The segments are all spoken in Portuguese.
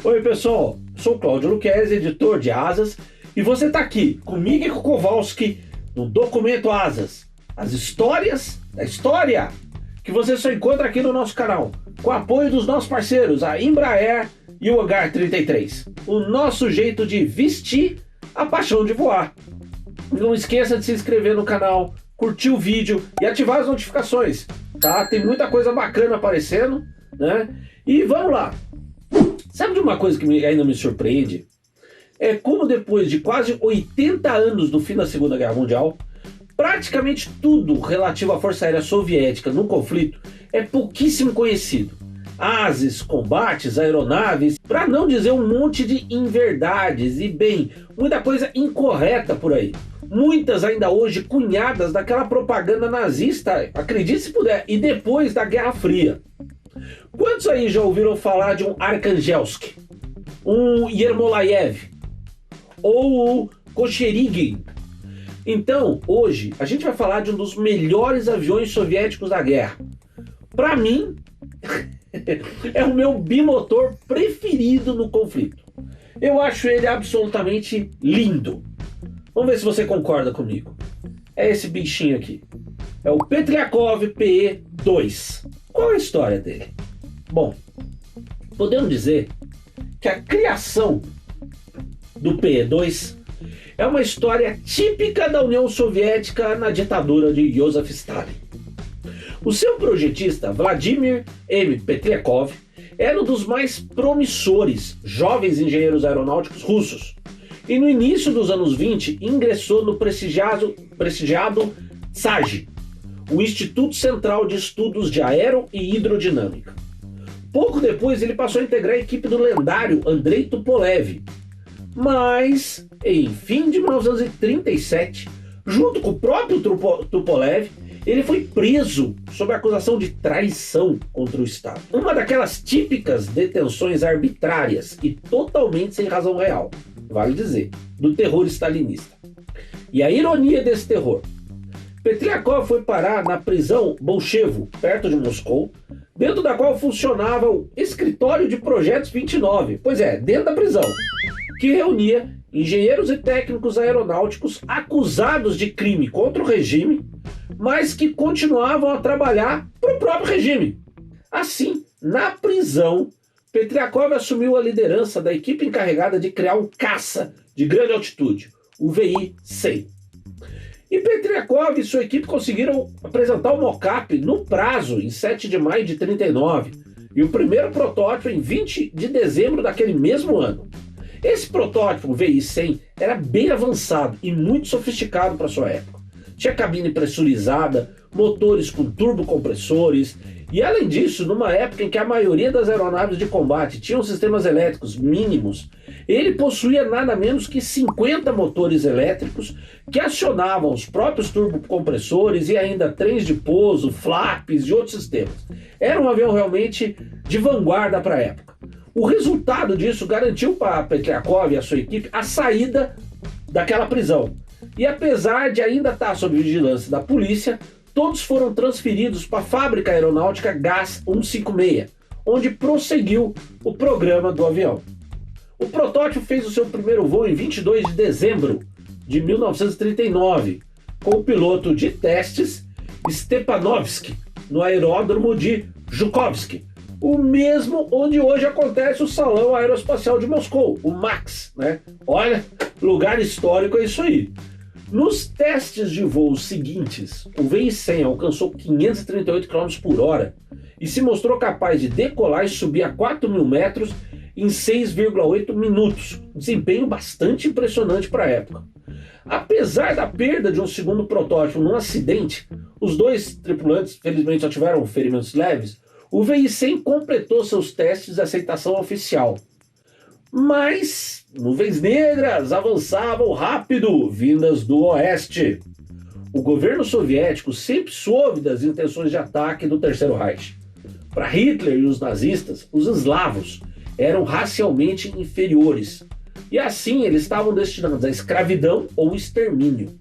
Oi pessoal, sou o Cláudio Luquezzi, editor de Asas, e você está aqui comigo e com o Kowalski no Documento Asas, as histórias da história que você só encontra aqui no nosso canal, com o apoio dos nossos parceiros, a Embraer e o Hangar 33, o nosso jeito de vestir a paixão de voar. Não esqueça de se inscrever no canal, curtir o vídeo e ativar as notificações, tá? Tem muita coisa bacana aparecendo, né? E vamos lá! Sabe de uma coisa que ainda me surpreende? É como depois de quase 80 anos do fim da Segunda Guerra Mundial, praticamente tudo relativo à Força Aérea Soviética no conflito é pouquíssimo conhecido. Ases, combates, aeronaves, para não dizer um monte de inverdades e, bem, muita coisa incorreta por aí. Muitas ainda hoje cunhadas daquela propaganda nazista, acredite se puder, e depois da Guerra Fria. Quantos aí já ouviram falar de um Arkhangelsky, um Yermolayev ou o Kocherigin? Então, hoje, a gente vai falar de um dos melhores aviões soviéticos da guerra. Para mim, é o meu bimotor preferido no conflito. Eu acho ele absolutamente lindo. Vamos ver se você concorda comigo. É esse bichinho aqui. É o Petryakov PE-2. Qual é a história dele? Bom, podemos dizer que a criação do PE-2 é uma história típica da União Soviética na ditadura de Joseph Stalin. O seu projetista, Vladimir M. Petryakov, era um dos mais promissores jovens engenheiros aeronáuticos russos e no início dos anos 20 ingressou no prestigiado TSAG, o Instituto Central de Estudos de Aero e Hidrodinâmica. Pouco depois ele passou a integrar a equipe do lendário Andrei Tupolev, mas em fim de 1937, junto com o próprio Tupolev, ele foi preso sob a acusação de traição contra o Estado. Uma daquelas típicas detenções arbitrárias e totalmente sem razão real, vale dizer, do terror stalinista. E a ironia desse terror: Petryakov foi parar na prisão Bolchevo, perto de Moscou, dentro da qual funcionava o Escritório de Projetos 29, pois é, dentro da prisão, que reunia engenheiros e técnicos aeronáuticos acusados de crime contra o regime, mas que continuavam a trabalhar para o próprio regime. Assim, na prisão, Petryakov assumiu a liderança da equipe encarregada de criar um caça de grande altitude, o VI-100. E Petryakov e sua equipe conseguiram apresentar o mockup no prazo, em 7 de maio de 1939, e o primeiro protótipo em 20 de dezembro daquele mesmo ano. Esse protótipo, o VI-100, era bem avançado e muito sofisticado para sua época. Tinha cabine pressurizada, motores com turbocompressores, e além disso, numa época em que a maioria das aeronaves de combate tinham sistemas elétricos mínimos, ele possuía nada menos que 50 motores elétricos que acionavam os próprios turbocompressores e ainda trens de pouso, flaps e outros sistemas. Era um avião realmente de vanguarda para a época. O resultado disso garantiu para Petryakov e a sua equipe a saída daquela prisão. E apesar de ainda estar sob vigilância da polícia, todos foram transferidos para a fábrica aeronáutica GAS 156, onde prosseguiu o programa do avião. O protótipo fez o seu primeiro voo em 22 de dezembro de 1939, com o piloto de testes Stepanovsky, no aeródromo de Zhukovsky, o mesmo onde hoje acontece o Salão Aeroespacial de Moscou, o MAX, né? Olha, lugar histórico é isso aí. Nos testes de voo seguintes, o VI-100 alcançou 538 km por hora e se mostrou capaz de decolar e subir a 4.000 metros em 6,8 minutos, um desempenho bastante impressionante para a época. Apesar da perda de um segundo protótipo num acidente, os dois tripulantes felizmente só tiveram ferimentos leves, o VI-100 completou seus testes de aceitação oficial. Mas nuvens negras avançavam rápido, vindas do oeste. O governo soviético sempre soube das intenções de ataque do Terceiro Reich. Para Hitler e os nazistas, os eslavos eram racialmente inferiores, e assim eles estavam destinados à escravidão ou extermínio.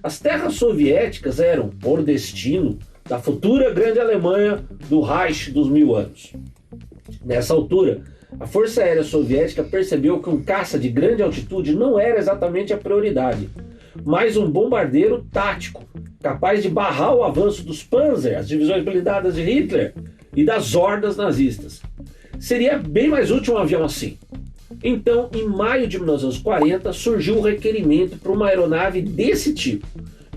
As terras soviéticas eram, por destino, da futura grande Alemanha do Reich dos 1000 anos. Nessa altura, a Força Aérea Soviética percebeu que um caça de grande altitude não era exatamente a prioridade, mas um bombardeiro tático, capaz de barrar o avanço dos Panzer, as divisões blindadas de Hitler e das hordas nazistas. Seria bem mais útil um avião assim. Então, em maio de 1940, surgiu o requerimento para uma aeronave desse tipo,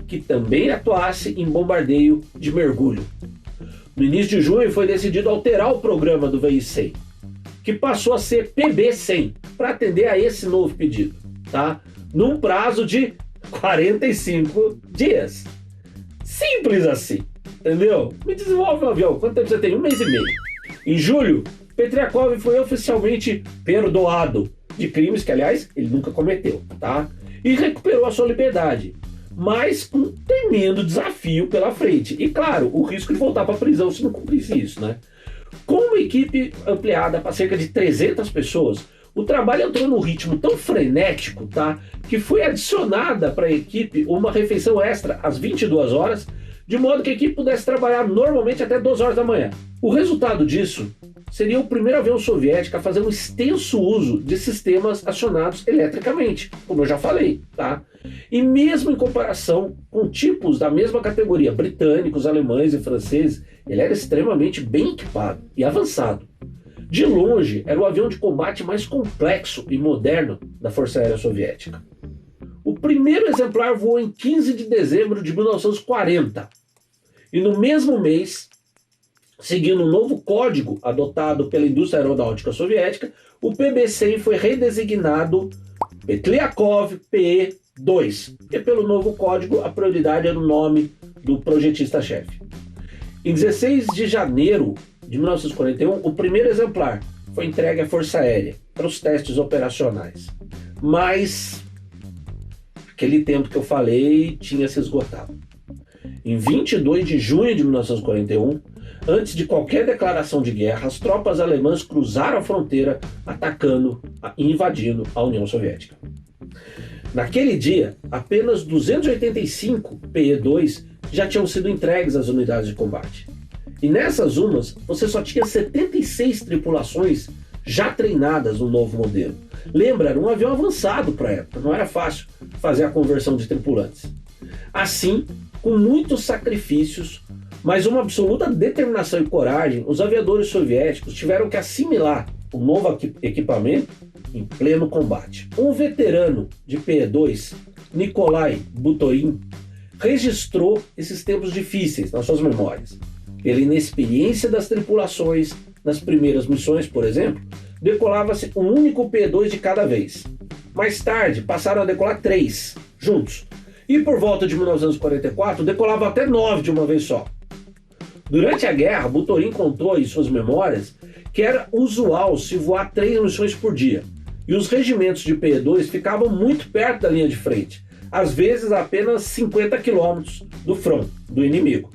que também atuasse em bombardeio de mergulho. No início de junho foi decidido alterar o programa do VI-100, que passou a ser PB-100, para atender a esse novo pedido, tá? Num prazo de 45 dias. Simples assim, entendeu? Me desenvolve um avião. Quanto tempo você tem? 1 mês e meio. Em julho, Petriakov foi oficialmente perdoado de crimes que, aliás, ele nunca cometeu, tá? E recuperou a sua liberdade, mas com um tremendo desafio pela frente. E, claro, o risco de voltar para a prisão se não cumprisse isso, né? Com uma equipe ampliada para cerca de 300 pessoas, o trabalho entrou num ritmo tão frenético, tá? Que foi adicionada para a equipe uma refeição extra às 22 horas, de modo que a equipe pudesse trabalhar normalmente até 2 horas da manhã. O resultado disso seria o primeiro avião soviético a fazer um extenso uso de sistemas acionados eletricamente, como eu já falei, tá? E mesmo em comparação com tipos da mesma categoria, britânicos, alemães e franceses, ele era extremamente bem equipado e avançado. De longe, era o avião de combate mais complexo e moderno da Força Aérea Soviética. O primeiro exemplar voou em 15 de dezembro de 1940. E no mesmo mês, seguindo um novo código adotado pela indústria aeronáutica soviética, o PB-100 foi redesignado Petliakov PE-2, porque pelo novo código a prioridade era o nome do projetista-chefe. Em 16 de janeiro de 1941, o primeiro exemplar foi entregue à Força Aérea para os testes operacionais. Mas aquele tempo que eu falei tinha se esgotado. Em 22 de junho de 1941, antes de qualquer declaração de guerra, as tropas alemãs cruzaram a fronteira, atacando e invadindo a União Soviética. Naquele dia, apenas 285 PE-2 já tinham sido entregues às unidades de combate. E nessas umas, você só tinha 76 tripulações já treinadas no novo modelo. Lembra, era um avião avançado para a época, não era fácil fazer a conversão de tripulantes. Assim, com muitos sacrifícios, mas uma absoluta determinação e coragem, os aviadores soviéticos tiveram que assimilar o novo equipamento em pleno combate. Um veterano de PE-2, Nikolai Butorin, registrou esses tempos difíceis nas suas memórias. Pela inexperiência das tripulações, nas primeiras missões, por exemplo, decolava-se um único PE-2 de cada vez. Mais tarde, passaram a decolar 3 juntos. E por volta de 1944, decolava até 9 de uma vez só. Durante a guerra, Butorin contou em suas memórias que era usual se voar 3 missões por dia. E os regimentos de PE-2 ficavam muito perto da linha de frente, às vezes a apenas 50 quilômetros do front do inimigo.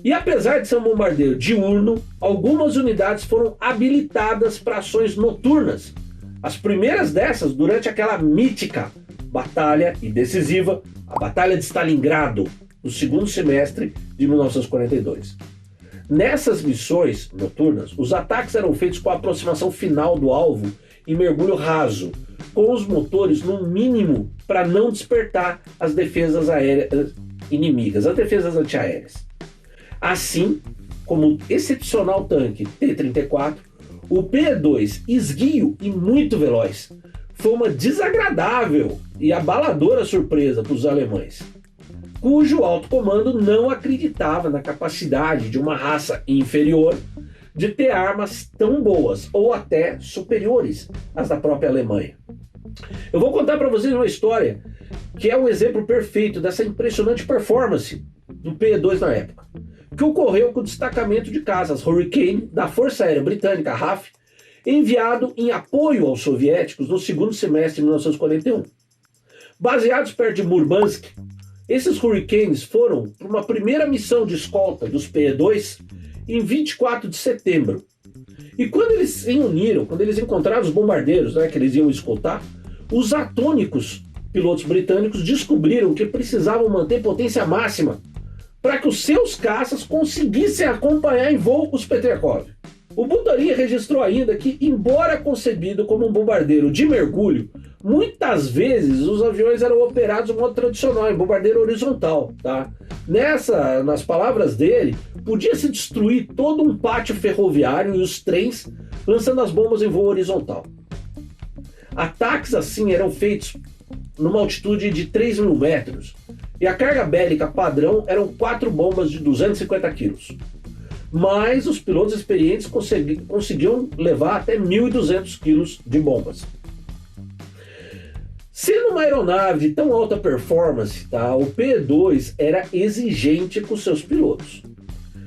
E apesar de ser um bombardeiro diurno, algumas unidades foram habilitadas para ações noturnas. As primeiras dessas durante aquela mítica batalha e decisiva, a Batalha de Stalingrado, no segundo semestre de 1942. Nessas missões noturnas, os ataques eram feitos com a aproximação final do alvo em mergulho raso, com os motores no mínimo para não despertar as defesas aéreas inimigas, as defesas antiaéreas. Assim, como o excepcional tanque T-34, o PE-2, esguio e muito veloz, foi uma desagradável e abaladora surpresa para os alemães, cujo alto comando não acreditava na capacidade de uma raça inferior de ter armas tão boas ou até superiores às da própria Alemanha. Eu vou contar para vocês uma história que é um exemplo perfeito dessa impressionante performance do PE-2 na época, que ocorreu com o destacamento de caças Hurricane da Força Aérea Britânica RAF, enviado em apoio aos soviéticos no segundo semestre de 1941. Baseados perto de Murmansk, esses Hurricanes foram para uma primeira missão de escolta dos PE-2 em 24 de setembro. E quando eles se uniram, quando eles encontraram os bombardeiros, que eles iam escoltar, os atônicos pilotos britânicos descobriram que precisavam manter potência máxima para que os seus caças conseguissem acompanhar em voo os Petriakov. O Butorim registrou ainda que, embora concebido como um bombardeiro de mergulho, muitas vezes os aviões eram operados no modo tradicional, em bombardeiro horizontal. Tá? Nas palavras dele, podia-se destruir todo um pátio ferroviário e os trens, lançando as bombas em voo horizontal. Ataques assim eram feitos numa altitude de 3.000 metros, e a carga bélica padrão eram 4 bombas de 250 quilos. Mas os pilotos experientes conseguiam levar até 1.200 quilos de bombas. Sendo uma aeronave de tão alta performance, tá, o P-2 era exigente com seus pilotos.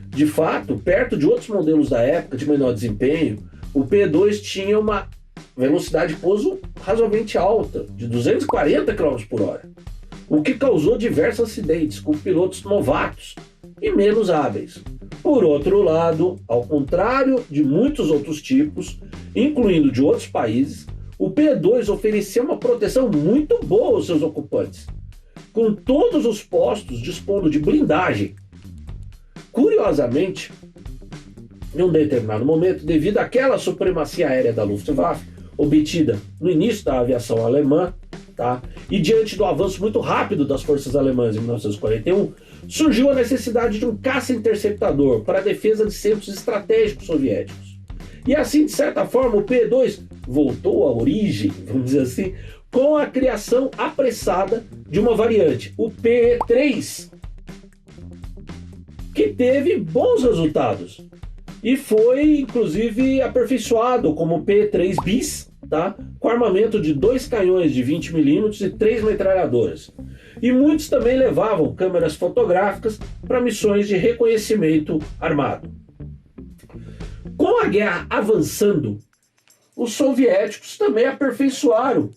De fato, perto de outros modelos da época de menor desempenho, o P-2 tinha uma velocidade de pouso razoavelmente alta, de 240 km por hora, o que causou diversos acidentes com pilotos novatos e menos hábeis. Por outro lado, ao contrário de muitos outros tipos, incluindo de outros países, o P-2 oferecia uma proteção muito boa aos seus ocupantes, com todos os postos dispondo de blindagem. Curiosamente, em um determinado momento, devido àquela supremacia aérea da Luftwaffe, obtida no início da aviação alemã, tá? E diante do avanço muito rápido das forças alemãs em 1941, surgiu a necessidade de um caça-interceptador para a defesa de centros estratégicos soviéticos. E assim, de certa forma, o P-2 voltou à origem, vamos dizer assim, com a criação apressada de uma variante, o P-3, que teve bons resultados e foi, inclusive, aperfeiçoado como P-3 bis, tá? Com armamento de 2 canhões de 20 mm e 3 metralhadoras. E muitos também levavam câmeras fotográficas para missões de reconhecimento armado. Com a guerra avançando, os soviéticos também aperfeiçoaram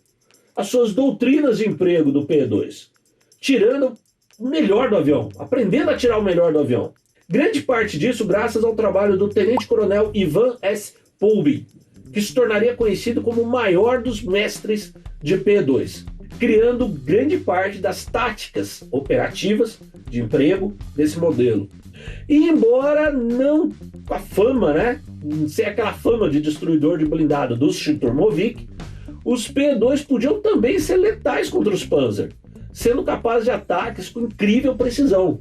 as suas doutrinas de emprego do P-2, tirando o melhor do avião, aprendendo a tirar o melhor do avião. Grande parte disso graças ao trabalho do tenente-coronel Ivan S. Poubin, que se tornaria conhecido como o maior dos mestres de P-2, criando grande parte das táticas operativas de emprego desse modelo. E embora não com a fama, sem aquela fama de destruidor de blindado dos Shturmovik, os P-2 podiam também ser letais contra os Panzer, sendo capazes de ataques com incrível precisão.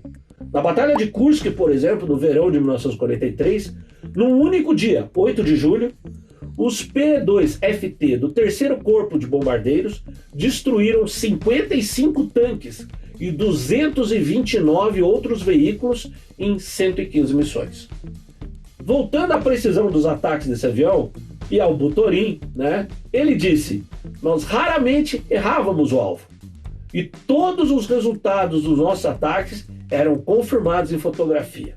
Na Batalha de Kursk, por exemplo, no verão de 1943, num único dia, 8 de julho, os P-2FT do 3º Corpo de Bombardeiros destruíram 55 tanques e 229 outros veículos em 115 missões. Voltando à precisão dos ataques desse avião e ao Butorim, ele disse: nós raramente errávamos o alvo e todos os resultados dos nossos ataques eram confirmados em fotografia.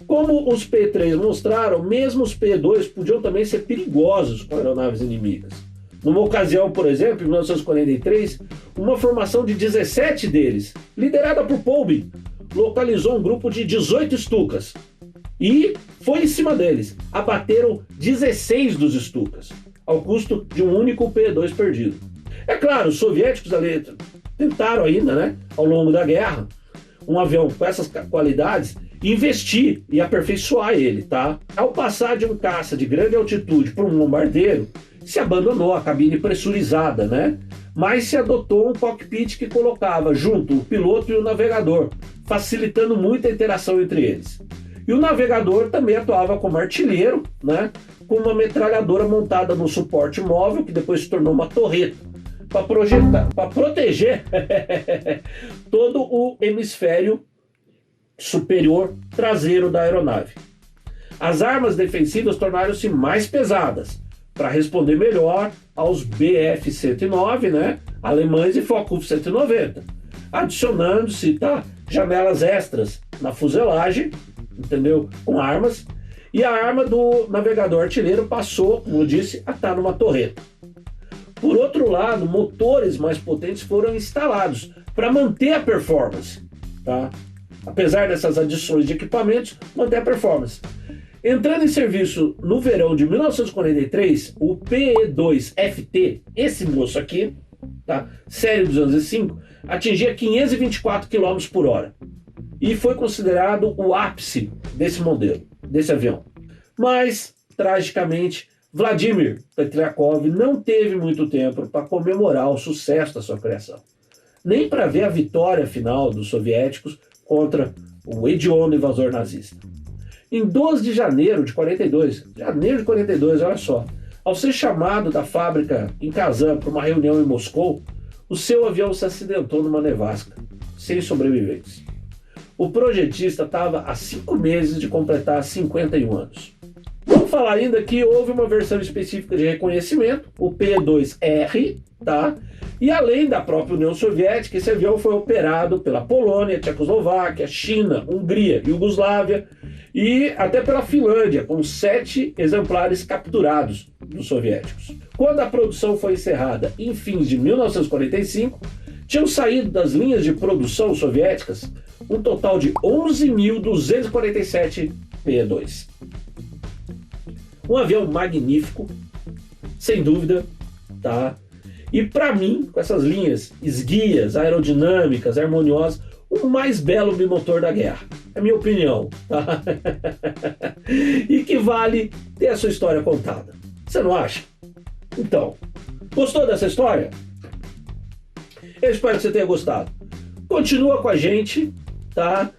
Como os P-3 mostraram, mesmo os P-2 podiam também ser perigosos com aeronaves inimigas. Numa ocasião, por exemplo, em 1943, uma formação de 17 deles, liderada por Poubin, localizou um grupo de 18 Stukas e foi em cima deles. Abateram 16 dos Stukas, ao custo de um único P-2 perdido. É claro, os soviéticos ali tentaram ainda, ao longo da guerra, um avião com essas qualidades, investir e aperfeiçoar ele, tá? Ao passar de um caça de grande altitude para um bombardeiro, se abandonou a cabine pressurizada, mas se adotou um cockpit que colocava junto o piloto e o navegador, facilitando muito a interação entre eles. E o navegador também atuava como artilheiro, com uma metralhadora montada no suporte móvel, que depois se tornou uma torreta, para proteger todo o hemisfério superior traseiro da aeronave. As armas defensivas tornaram-se mais pesadas para responder melhor aos Bf-109, alemães, e Focke-Wulf 190, adicionando-se janelas extras na fuselagem, entendeu? Com armas, e a arma do navegador artilheiro passou, como eu disse, a estar numa torreta. Por outro lado, motores mais potentes foram instalados para manter a performance, tá? Apesar dessas adições de equipamentos, manter a performance. Entrando em serviço no verão de 1943, o P-2FT, esse moço aqui, série 205, atingia 524 km por hora e foi considerado o ápice desse modelo, desse avião. Mas tragicamente, Vladimir Petryakov não teve muito tempo para comemorar o sucesso da sua criação, nem para ver a vitória final dos soviéticos contra o hediondo invasor nazista. Em 12 de janeiro de 42, olha só, ao ser chamado da fábrica em Kazan para uma reunião em Moscou, o seu avião se acidentou numa nevasca, sem sobreviventes. O projetista estava há 5 meses de completar 51 anos. Vamos falar ainda que houve uma versão específica de reconhecimento, o P-2R, tá? E além da própria União Soviética, esse avião foi operado pela Polônia, Tchecoslováquia, China, Hungria, Iugoslávia e até pela Finlândia, com 7 exemplares capturados dos soviéticos. Quando a produção foi encerrada em fins de 1945, tinham saído das linhas de produção soviéticas um total de 11.247 P-2. Um avião magnífico, sem dúvida, tá? E para mim, com essas linhas esguias, aerodinâmicas, harmoniosas, o mais belo bimotor da guerra. É a minha opinião, tá? E que vale ter a sua história contada. Você não acha? Então, gostou dessa história? Eu espero que você tenha gostado. Continua com a gente, tá?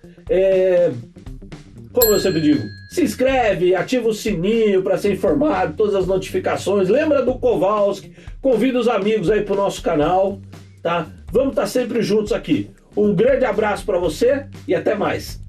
Como eu sempre digo, se inscreve, ativa o sininho para ser informado, todas as notificações. Lembra do Kowalski, convida os amigos aí pro nosso canal, tá? Vamos estar sempre juntos aqui. Um grande abraço para você e até mais.